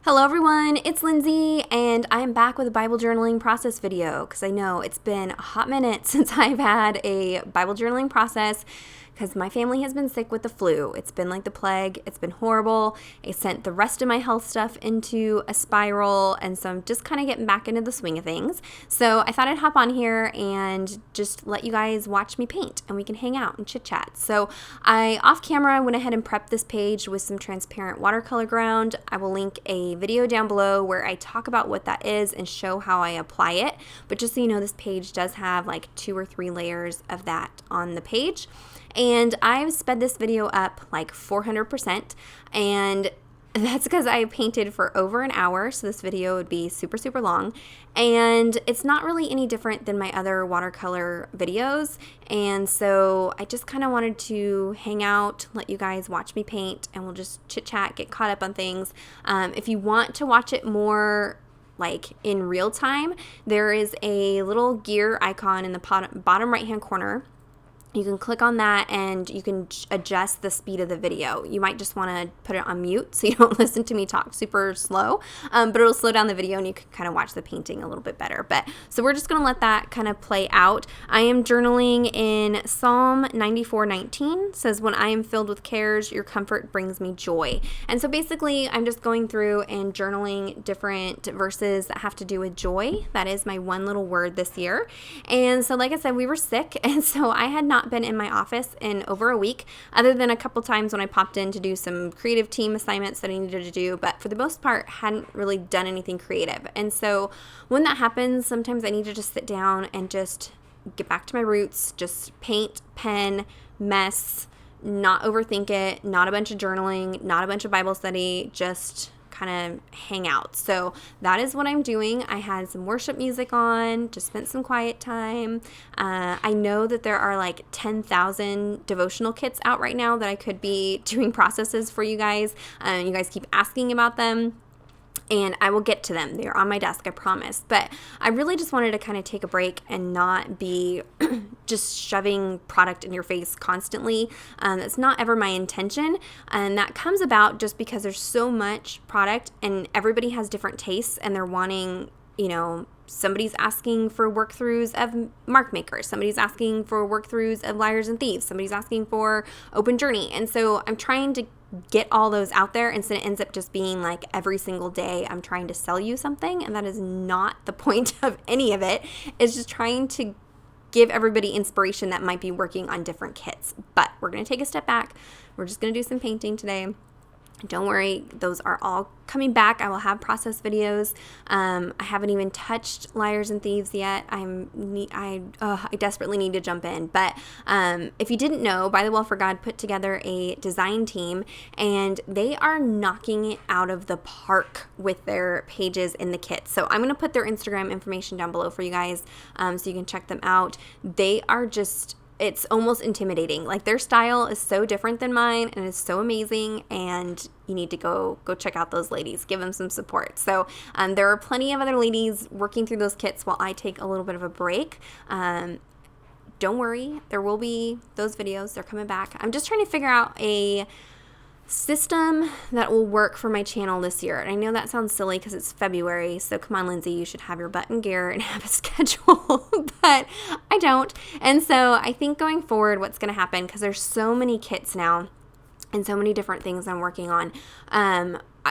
Hello everyone, it's Lindsay, and I'm back with a Bible journaling process video because I know it's been a hot minute since I've had a Bible journaling process because my family has been sick with the flu. It's been like the plague. It's been horrible. It sent the rest of my health stuff into a spiral, and so I'm just kind of getting back into the swing of things. So I thought I'd hop on here and just let you guys watch me paint, and we can hang out and chit chat. So I, off camera, went ahead and prepped this page with some transparent watercolor ground. I will link a video down below where I talk about what that is and show how I apply it. But just so you know, this page does have like 2 or 3 layers of that on the page. And I've sped this video up like 400%, and that's because I painted for over an hour, so this video would be super, super long. And it's not really any different than my other watercolor videos, and so I just kind of wanted to hang out, let you guys watch me paint, and we'll just chit-chat, get caught up on things. If you want to watch it more like in real time, there is a little gear icon in the bottom right-hand corner. You can click on that and you can adjust the speed of the video. You might just want to put it on mute so you don't listen to me talk super slow, but it'll slow down the video and you can kind of watch the painting a little bit better. So we're just going to let that kind of play out. I am journaling in Psalm 94:19. Says, "When I am filled with cares, your comfort brings me joy." And so basically I'm just going through and journaling different verses that have to do with joy. That is my one little word this year. And so like I said, we were sick, and so I had not been in my office in over a week, other than a couple times when I popped in to do some creative team assignments that I needed to do, but for the most part hadn't really done anything creative. And so when that happens, sometimes I need to just sit down and just get back to my roots, just paint, pen, mess, not overthink it, not a bunch of journaling, not a bunch of Bible study, just kind of hang out. So that is what I'm doing. I had some worship music on, just spent some quiet time. I know that there are like 10,000 devotional kits out right now that I could be doing processes for you guys. You guys keep asking about them, and I will get to them. They're on my desk, I promise. But I really just wanted to kind of take a break and not be just shoving product in your face constantly. That's not ever my intention. And that comes about just because there's so much product and everybody has different tastes, and they're wanting, somebody's asking for work-throughs of mark makers. Somebody's asking for work-throughs of liars and thieves. Somebody's asking for open journey. And so I'm trying to get all those out there, and so it ends up just being like every single day I'm trying to sell you something, and that is not the point of any of it. It's just trying to give everybody inspiration that might be working on different kits. But we're going to take a step back. We're just going to do some painting today. Don't worry, those are all coming back. I will have process videos. I haven't even touched liars and thieves yet. I desperately need to jump in. But if you didn't know, By the Well for God put together a design team, and they are knocking it out of the park with their pages in the kit. So I'm going to put their Instagram information down below for you guys, so you can check them out. They are just... it's almost intimidating. Like, their style is so different than mine, and it's so amazing, and you need to go check out those ladies. Give them some support. So there are plenty of other ladies working through those kits while I take a little bit of a break. Don't worry, there will be those videos. They're coming back. I'm just trying to figure out a system that will work for my channel this year. And I know that sounds silly because it's February, so come on, Lindsay, you should have your butt in gear and have a schedule, but I don't. And so I think going forward, what's going to happen, because there's so many kits now and so many different things I'm working on,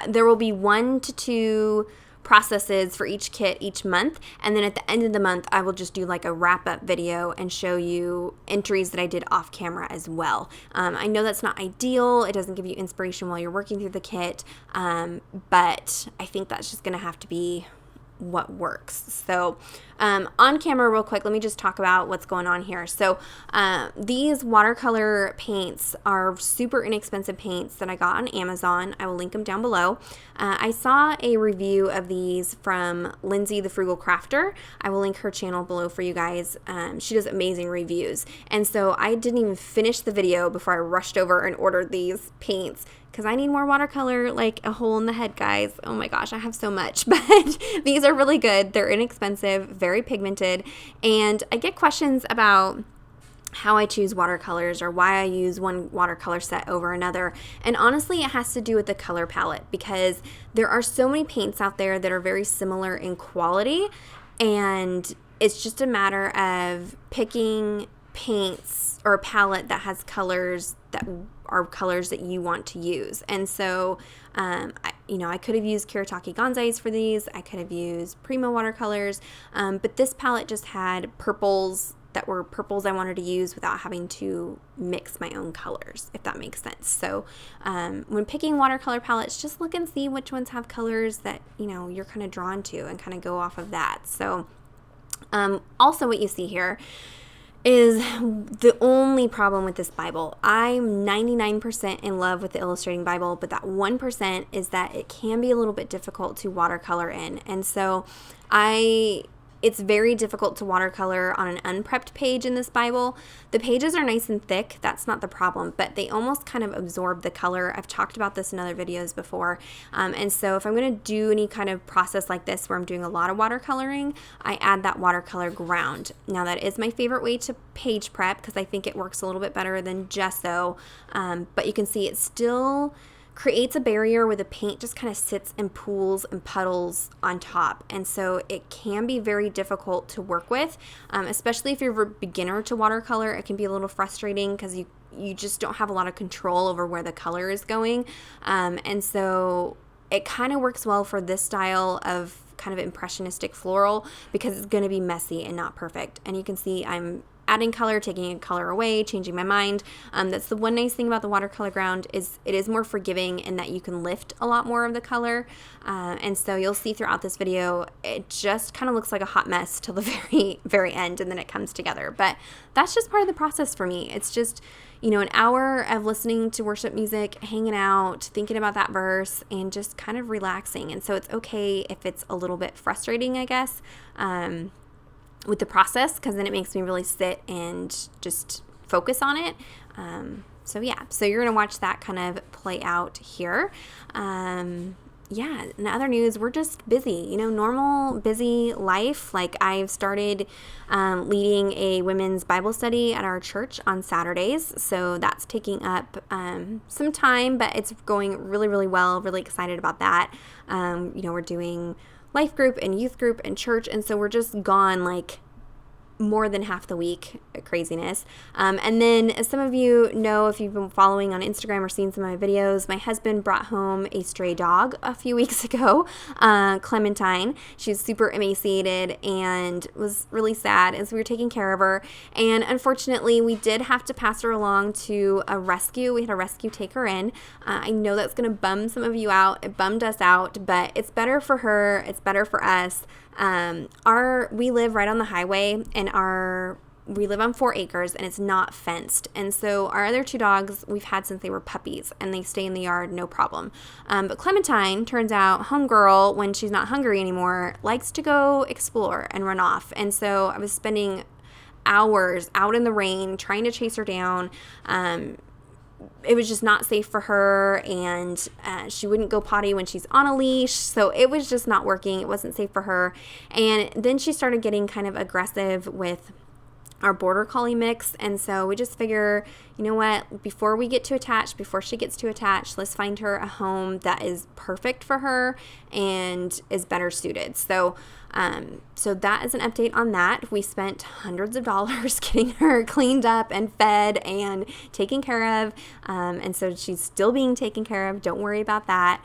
there will be 1 to 2 processes for each kit each month, and then at the end of the month I will just do like a wrap-up video and show you entries that I did off camera as well. I know that's not ideal. It doesn't give you inspiration while you're working through the kit, but I think that's just gonna have to be what works. So on camera, real quick, let me just talk about what's going on here. So these watercolor paints are super inexpensive paints that I got on Amazon. I will link them down below. I saw a review of these from Lindsay the Frugal Crafter. I will link her channel below for you guys. She does amazing reviews. And so I didn't even finish the video before I rushed over and ordered these paints, because I need more watercolor like a hole in the head, guys. Oh my gosh, I have so much. But these are really good. They're inexpensive, very pigmented. And I get questions about how I choose watercolors or why I use one watercolor set over another. And honestly, it has to do with the color palette, because there are so many paints out there that are very similar in quality, and it's just a matter of picking paints or a palette that has colors that are colors that you want to use. And so, I could have used Kiritake Gonzais for these. I could have used Prima watercolors, but this palette just had purples that were purples I wanted to use without having to mix my own colors, if that makes sense. So when picking watercolor palettes, just look and see which ones have colors that, you're kind of drawn to, and kind of go off of that. So also what you see here is the only problem with this Bible. I'm 99% in love with the Illustrating Bible, but that 1% is that it can be a little bit difficult to watercolor in. And so it's very difficult to watercolor on an unprepped page in this Bible. The pages are nice and thick. That's not the problem, but they almost kind of absorb the color. I've talked about this in other videos before. And so if I'm going to do any kind of process like this where I'm doing a lot of watercoloring, I add that watercolor ground. Now, that is my favorite way to page prep, because I think it works a little bit better than gesso. But you can see it still creates a barrier where the paint just kind of sits and pools and puddles on top. And so it can be very difficult to work with, especially if you're a beginner to watercolor. It can be a little frustrating because you just don't have a lot of control over where the color is going. And so it kind of works well for this style of kind of impressionistic floral, because it's going to be messy and not perfect. And you can see I'm adding color, taking a color away, changing my mind. That's the one nice thing about the watercolor ground, is it is more forgiving in that you can lift a lot more of the color. And so you'll see throughout this video, it just kind of looks like a hot mess till the very, very end, and then it comes together. But that's just part of the process for me. It's just, an hour of listening to worship music, hanging out, thinking about that verse, and just kind of relaxing. And so it's okay if it's a little bit frustrating, I guess, with the process, because then it makes me really sit and just focus on it. So you're going to watch that kind of play out here. In other news, we're just busy, normal busy life. Like, I've started leading a women's Bible study at our church on Saturdays. So that's taking up some time, but it's going really, really well. Really excited about that. We're doing life group and youth group and church. And so we're just gone like more than half the week. Craziness. And then, as some of you know, if you've been following on Instagram or seen some of my videos, my husband brought home a stray dog a few weeks ago, Clementine. She was super emaciated and was really sad as we were taking care of her. And unfortunately, we did have to pass her along to a rescue. We had a rescue take her in. I know that's going to bum some of you out. It bummed us out, but it's better for her. It's better for us. We live right on the highway, and we live on 4 acres, and it's not fenced. And so our other 2 dogs we've had since they were puppies, and they stay in the yard, no problem. But Clementine, turns out, homegirl, when she's not hungry anymore, likes to go explore and run off. And so I was spending hours out in the rain trying to chase her down. It was just not safe for her, and she wouldn't go potty when she's on a leash, so it was just not working. It wasn't safe for her. And then she started getting kind of aggressive with our border collie mix, and so we just figure, you know what, before she gets too attached, let's find her a home that is perfect for her and is better suited. So that is an update on that. We spent hundreds of dollars getting her cleaned up and fed and taken care of, and so she's still being taken care of. Don't worry about that.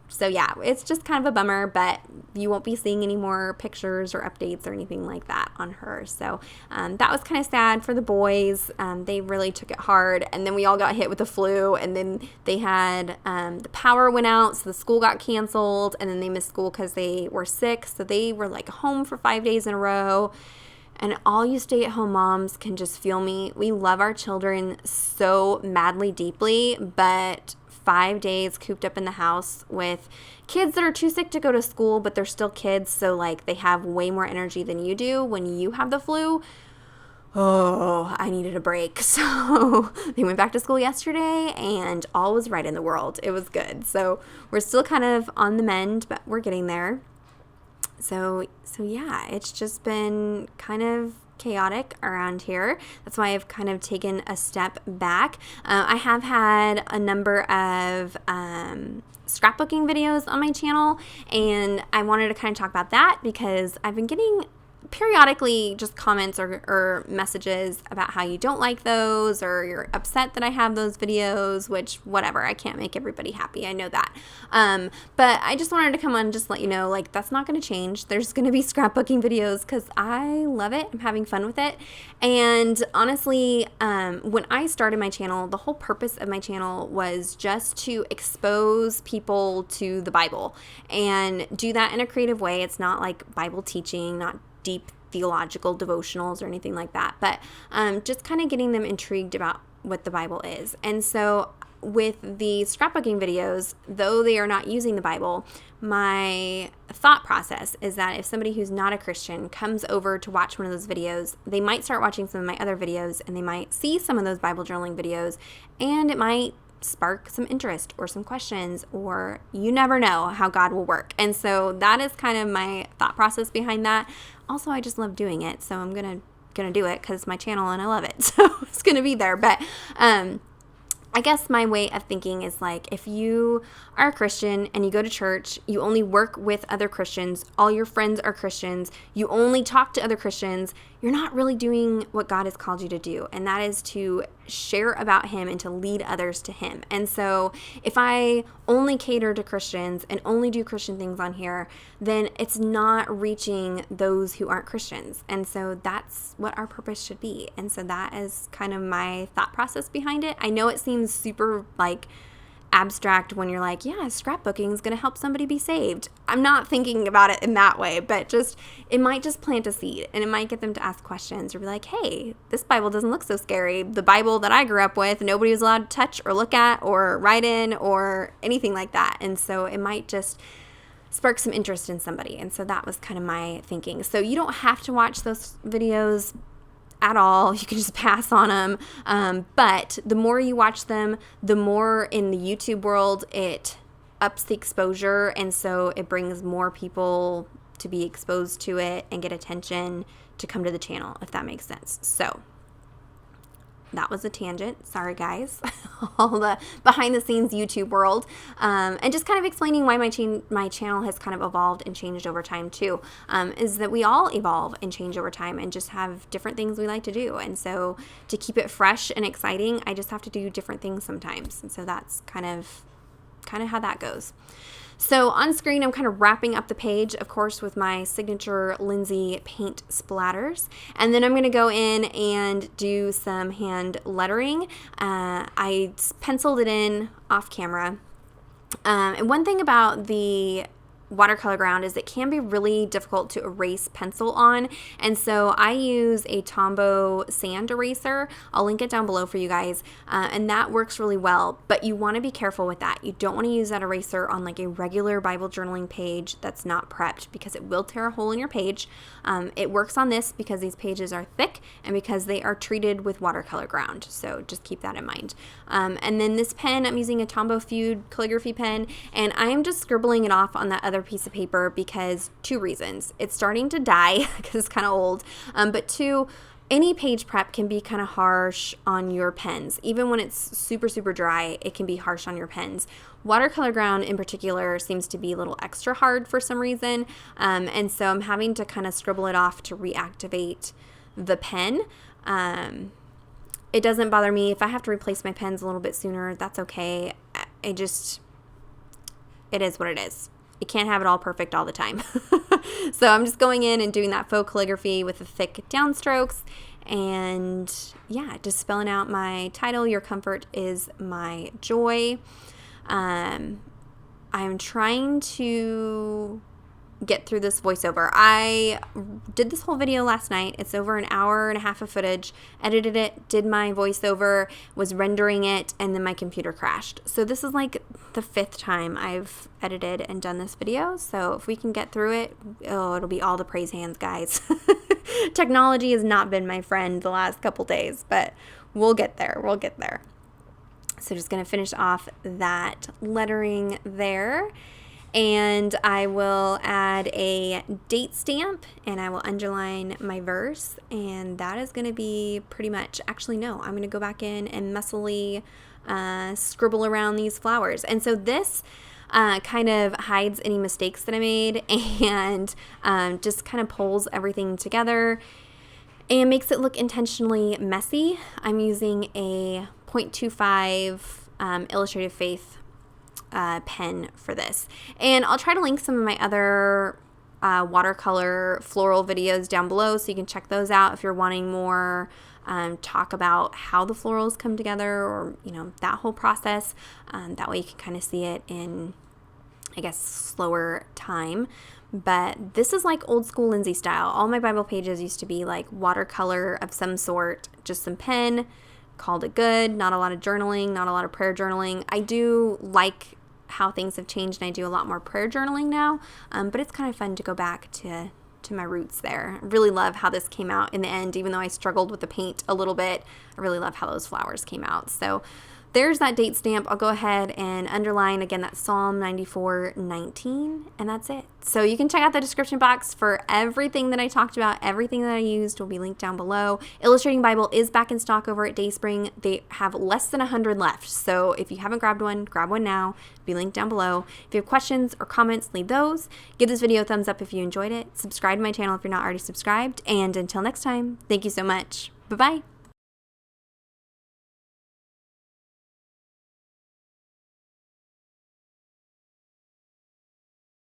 So it's just kind of a bummer, but you won't be seeing any more pictures or updates or anything like that on her. So that was kind of sad for the boys. They really took it hard, and then we all got hit with the flu, and then they had the power went out, so the school got canceled, and then they missed school because they were sick. So they were like home for 5 days in a row. And all you stay-at-home moms can just feel me. We love our children so madly deeply, but 5 days cooped up in the house with kids that are too sick to go to school, but they're still kids, so like they have way more energy than you do when you have the flu. Oh, I needed a break. So they went back to school yesterday, and all was right in the world. It was good. So we're still kind of on the mend, but we're getting there. So it's just been kind of chaotic around here. That's why I've kind of taken a step back. I have had a number of scrapbooking videos on my channel, and I wanted to kind of talk about that because I've been getting periodically just comments or messages about how you don't like those, or you're upset that I have those videos, which whatever, I can't make everybody happy, I know that. But I just wanted to come on and just let you know, like, that's not going to change. There's going to be scrapbooking videos because I love it. I'm having fun with it. And honestly, when I started my channel, the whole purpose of my channel was just to expose people to the Bible and do that in a creative way. It's not like Bible teaching, not deep theological devotionals or anything like that, but just kind of getting them intrigued about what the Bible is. And so with the scrapbooking videos, though they are not using the Bible, my thought process is that if somebody who's not a Christian comes over to watch one of those videos, they might start watching some of my other videos, and they might see some of those Bible journaling videos, and it might spark some interest or some questions, or you never know how God will work. And so that is kind of my thought process behind that. Also, I just love doing it, so I'm gonna do it because it's my channel and I love it, so it's gonna be there. But I guess my way of thinking is like, if you are a Christian and you go to church, you only work with other Christians, all your friends are Christians, you only talk to other Christians, you're not really doing what God has called you to do, and that is to share about Him and to lead others to Him. And so if I only cater to Christians and only do Christian things on here, then it's not reaching those who aren't Christians. And so that's what our purpose should be. And so that is kind of my thought process behind it. I know it seems super like abstract when you're like, yeah, scrapbooking is going to help somebody be saved. I'm not thinking about it in that way, but just it might just plant a seed, and it might get them to ask questions or be like, hey, this Bible doesn't look so scary. The Bible that I grew up with, nobody was allowed to touch or look at or write in or anything like that. And so it might just spark some interest in somebody. And so that was kind of my thinking. So you don't have to watch those videos at all. You can just pass on them. But the more you watch them, the more in the YouTube world, it ups the exposure. And so it brings more people to be exposed to it and get attention to come to the channel, if that makes sense. So that was a tangent. Sorry, guys. All the behind the scenes YouTube world. And just kind of explaining why my channel has kind of evolved and changed over time too, is that we all evolve and change over time and just have different things we like to do. And so to keep it fresh and exciting, I just have to do different things sometimes. And so that's kind of how that goes. So on screen, I'm kind of wrapping up the page, of course, with my signature Lindsey paint splatters. And then I'm going to go in and do some hand lettering. I penciled it in off camera. And one thing about the watercolor ground is it can be really difficult to erase pencil on, and so I use a Tombow sand eraser. I'll link it down below for you guys, and that works really well, but you want to be careful with that. You don't want to use that eraser on like a regular Bible journaling page that's not prepped, because it will tear a hole in your page. It works on this because these pages are thick and because they are treated with watercolor ground, so just keep that in mind. And then this pen, I'm using a Tombow Feud calligraphy pen, and I am just scribbling it off on that other piece of paper because two reasons. It's starting to die because it's kind of old, but two, any page prep can be kind of harsh on your pens. Even when it's super, super dry, it can be harsh on your pens. Watercolor ground in particular seems to be a little extra hard for some reason, and so I'm having to kind of scribble it off to reactivate the pen. It doesn't bother me. If I have to replace my pens a little bit sooner, that's okay. It is what it is. You can't have it all perfect all the time. So I'm just going in and doing that faux calligraphy with the thick downstrokes, and yeah, just spelling out my title, Your Comfort is My Joy. I'm trying to get through this voiceover. I did this whole video last night. It's over an hour and a half of footage, edited it, did my voiceover, was rendering it, and then my computer crashed. So this is like the 5th time I've edited and done this video. So if we can get through it, it'll be all the praise hands, guys. Technology has not been my friend the last couple days, but we'll get there. We'll get there. So just going to finish off that lettering there. And I will add a date stamp and I will underline my verse, and that is going to be pretty much, actually no, I'm going to go back in and messily scribble around these flowers. And so this kind of hides any mistakes that I made and just kind of pulls everything together and makes it look intentionally messy. I'm using a 0.25 Illustrative Faith pen for this. And I'll try to link some of my other watercolor floral videos down below so you can check those out if you're wanting more talk about how the florals come together, or that whole process. That way you can kind of see it in, I guess, slower time. But this is like old school Lindsey style. All my Bible pages used to be like watercolor of some sort, just some pen, called it good. Not a lot of journaling, not a lot of prayer journaling. I do like how things have changed, and I do a lot more prayer journaling now, but it's kind of fun to go back to my roots there. I really love how this came out in the end, even though I struggled with the paint a little bit. I really love how those flowers came out. So there's that date stamp. I'll go ahead and underline again that Psalm 94:19, and that's it. So you can check out the description box for everything that I talked about. Everything that I used will be linked down below. Illustrating Bible is back in stock over at Dayspring. They have less than 100 left, so if you haven't grabbed one, grab one now. It'll be linked down below. If you have questions or comments, leave those. Give this video a thumbs up if you enjoyed it. Subscribe to my channel if you're not already subscribed, and until next time, thank you so much. Bye-bye.